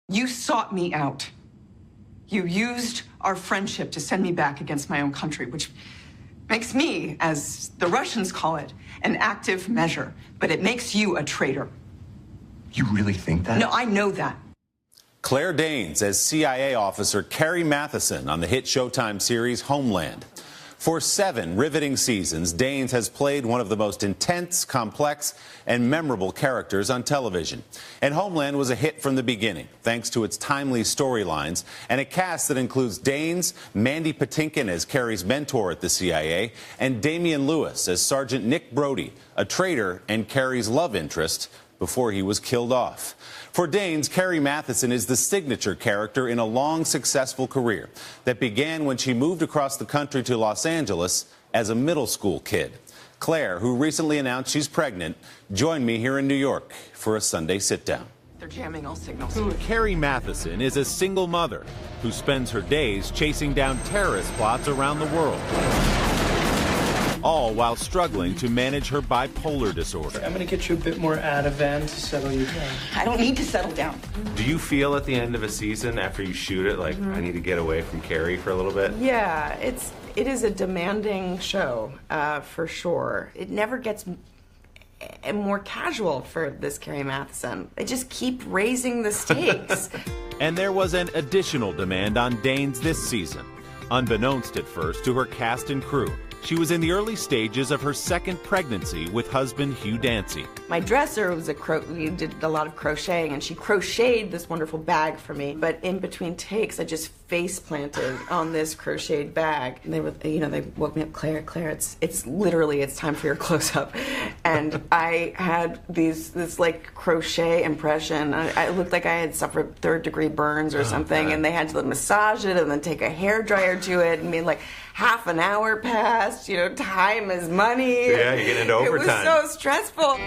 You sought me out. You used our friendship to send me back against my own country, which makes me, as the Russians call it, an active measure. But it makes you a traitor. You really think that? No, I know that. Claire Danes as CIA officer Carrie Matheson on the hit Showtime series Homeland. For 7 riveting seasons, Danes has played one of the most intense, complex, and memorable characters on television. And Homeland was a hit from the beginning, thanks to its timely storylines and a cast that includes Danes, Mandy Patinkin as Carrie's mentor at the CIA, and Damian Lewis as Sergeant Nick Brody, a traitor and Carrie's love interest before he was killed off. For Danes, Carrie Matheson is the signature character in a long, successful career that began when she moved across the country to Los Angeles as a middle school kid. Claire, who recently announced she's pregnant, joined me here in New York for a Sunday sit-down. They're jamming all signals. Carrie Matheson is a single mother who spends her days chasing down terrorist plots around the world, all while struggling to manage her bipolar disorder. I'm going to get you a bit more Ativan to settle you down. I don't need to settle down. Do you feel at the end of a season, after you shoot it, like, I need to get away from Carrie for a little bit? Yeah, it is a demanding show, for sure. It never gets more casual for this Carrie Matheson. They just keep raising the stakes. And there was an additional demand on Danes this season. Unbeknownst at first to her cast and crew, she was in the early stages of her second pregnancy with husband Hugh Dancy. My dresser was we did a lot of crocheting, and she crocheted this wonderful bag for me. But in between takes, I just face planted on this crocheted bag. And they woke me up, Claire, it's literally time for your close up. And I had this like crochet impression. I looked like I had suffered 3rd-degree burns or something, and they had to massage it and then take a hairdryer to it, and like half an hour passed. Time is money. Yeah, you get into overtime. It was so stressful.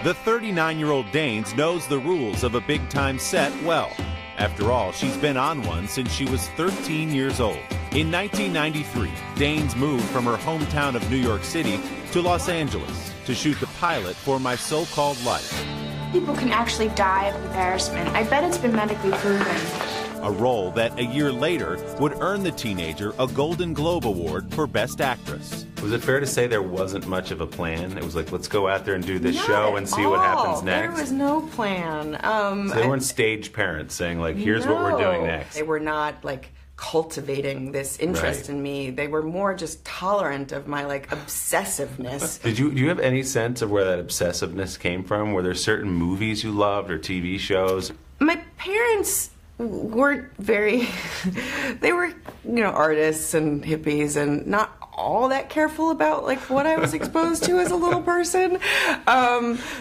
The 39-year-old Danes knows the rules of a big-time set well. After all, she's been on one since she was 13 years old. In 1993, Danes moved from her hometown of New York City to Los Angeles to shoot the pilot for My So-Called Life. People can actually die of embarrassment. I bet it's been medically proven. A role that a year later would earn the teenager a Golden Globe Award for Best Actress. Was it fair to say there wasn't much of a plan? It was like, let's go out there and do this show and see what happens next? There was no plan. So they weren't stage parents saying, like, here's what we're doing next. They were not, like, cultivating this interest in me. They were more just tolerant of my, like, obsessiveness. Do you have any sense of where that obsessiveness came from? Were there certain movies you loved or TV shows? My parents weren't very, they were, artists and hippies and not all that careful about like what I was exposed to as a little person.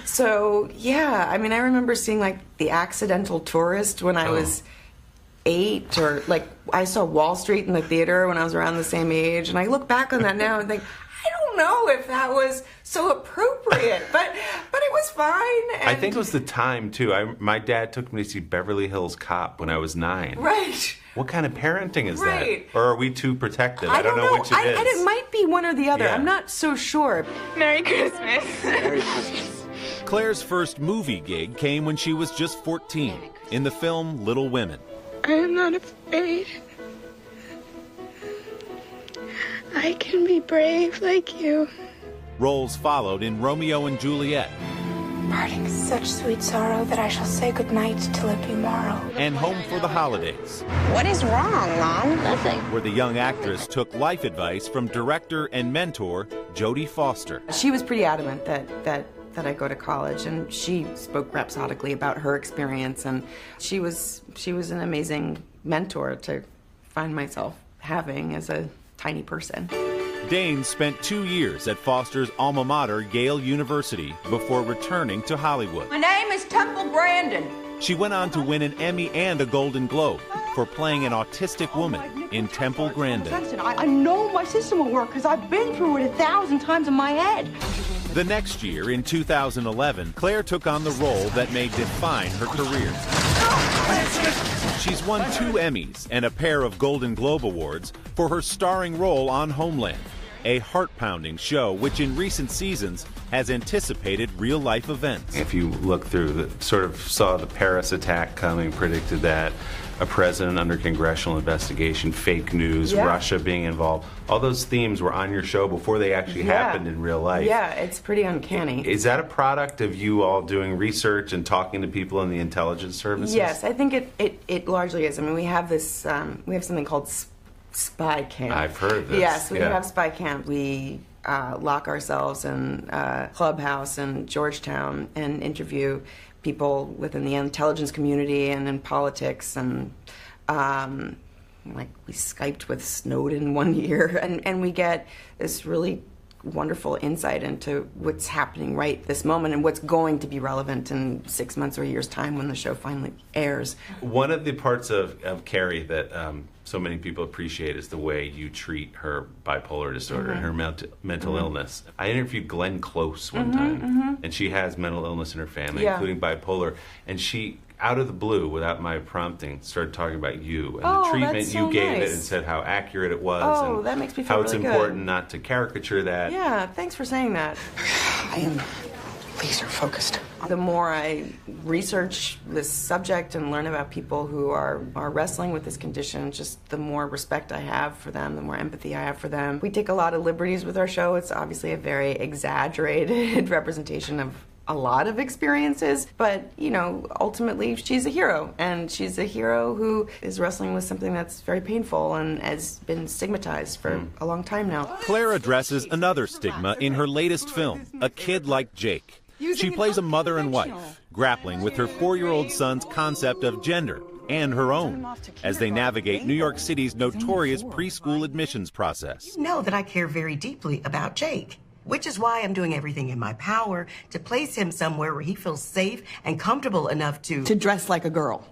So yeah, I remember seeing like The Accidental Tourist when I was 8, or like I saw Wall Street in the theater when I was around the same age, and I look back on that now and think, I don't know if that was so appropriate, but it was fine. And I think it was the time too. My dad took me to see Beverly Hills Cop when I was 9. Right. What kind of parenting is Right. that? Or are we too protective? I don't know which it is. And it might be one or the other. Yeah. I'm not so sure. Merry Christmas. Merry Christmas. Claire's first movie gig came when she was just 14 in the film Little Women. I am not afraid. I can be brave like you. Roles followed in Romeo and Juliet. Parting such sweet sorrow that I shall say goodnight till it be morrow. And Home for the Holidays, What is wrong, Mom? Nothing. where the young actress took life advice from director and mentor Jodie Foster. She was pretty adamant that I go to college, and she spoke rhapsodically about her experience, and she was an amazing mentor to find myself having as a tiny person. Danes spent 2 years at Foster's alma mater, Yale University, before returning to Hollywood. My name is Temple Grandin. She went on to win an Emmy and a Golden Globe for playing an autistic woman in Temple Grandin. I know my system will work because I've been through it 1,000 times in my head. The next year, in 2011, Claire took on the role that may define her career. She's won 2 Emmys and a pair of Golden Globe Awards for her starring role on Homeland. a heart-pounding show which in recent seasons has anticipated real-life events. If you look through, sort of saw the Paris attack coming, predicted that, a president under congressional investigation, fake news, Russia being involved. All those themes were on your show before they actually happened in real life. Yeah, it's pretty uncanny. Is that a product of you all doing research and talking to people in the intelligence services? Yes, I think it largely is. I mean, we have this, we have something called Spy Camp. I've heard of this. Yes, we have Spy Camp. We lock ourselves in a clubhouse in Georgetown and interview people within the intelligence community and in politics, and like we Skyped with Snowden one year, and we get this really wonderful insight into what's happening right this moment and what's going to be relevant in 6 months or a year's time when the show finally airs. One of the parts of Carrie that so many people appreciate is the way you treat her bipolar disorder and her mental illness. I interviewed Glenn Close one time, and she has mental illness in her family, including bipolar, and she, out of the blue, without my prompting, started talking about you and the treatment you gave it, and said how accurate it was, and that makes me feel how it's really important good. not to caricature that. Yeah, thanks for saying that. I am laser focused. The more I research this subject and learn about people who are wrestling with this condition, just the more respect I have for them, the more empathy I have for them. We take a lot of liberties with our show. It's obviously a very exaggerated representation of a lot of experiences, but, you know, ultimately she's a hero, and she's a hero who is wrestling with something that's very painful and has been stigmatized for a long time now. Claire addresses another stigma in her latest film, A Kid Like Jake. She plays a mother and wife, grappling with her 4-year-old son's concept of gender and her own as they navigate New York City's notorious preschool admissions process. You know that I care very deeply about Jake, which is why I'm doing everything in my power to place him somewhere where he feels safe and comfortable enough to dress like a girl.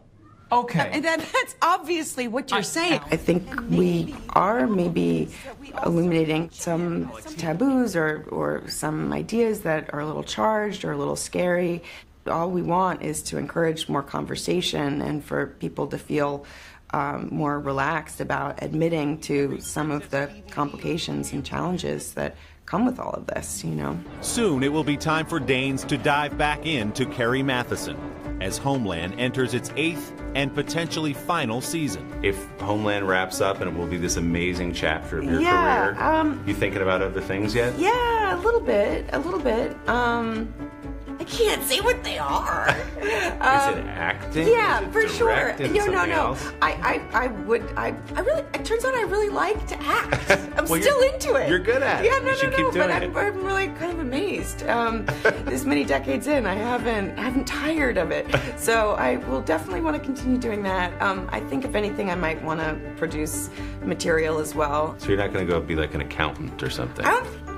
Okay. And that's obviously what you're saying. I think we are maybe illuminating some taboos or some ideas that are a little charged or a little scary. All we want is to encourage more conversation and for people to feel more relaxed about admitting to some of the complications and challenges that come with all of this, you know. Soon it will be time for Danes to dive back into Carrie Mathison as Homeland enters its 8th and potentially final season. If Homeland wraps up and it will be this amazing chapter of your career, you thinking about other things yet? Yeah, a little bit. I can't say what they are. Is it acting? Yeah, Is it for sure. direct? Is it something No. else? It turns out I really like to act. I'm Well, still into it. you're good at it. Yeah, You should keep doing but it. I'm really kind of amazed. This many decades in, I haven't tired of it. So I will definitely want to continue doing that. I think if anything, I might want to produce material as well. So you're not going to go be like an accountant or something?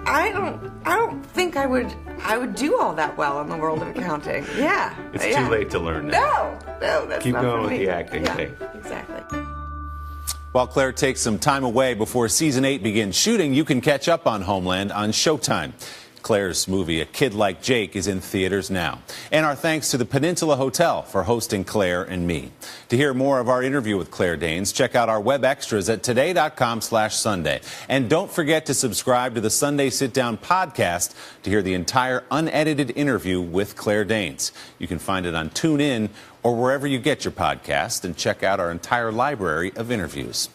I don't think I would do all that well in the world of accounting. Yeah. It's too late to learn now. No, that's Keep not going for with me. the acting thing. Exactly. While Claire takes some time away before season 8 begins shooting, you can catch up on Homeland on Showtime. Claire's movie, A Kid Like Jake, is in theaters now. And our thanks to the Peninsula Hotel for hosting Claire and me. To hear more of our interview with Claire Danes, check out our web extras at today.com/Sunday. And don't forget to subscribe to the Sunday Sit Down podcast to hear the entire unedited interview with Claire Danes. You can find it on TuneIn or wherever you get your podcast, and check out our entire library of interviews.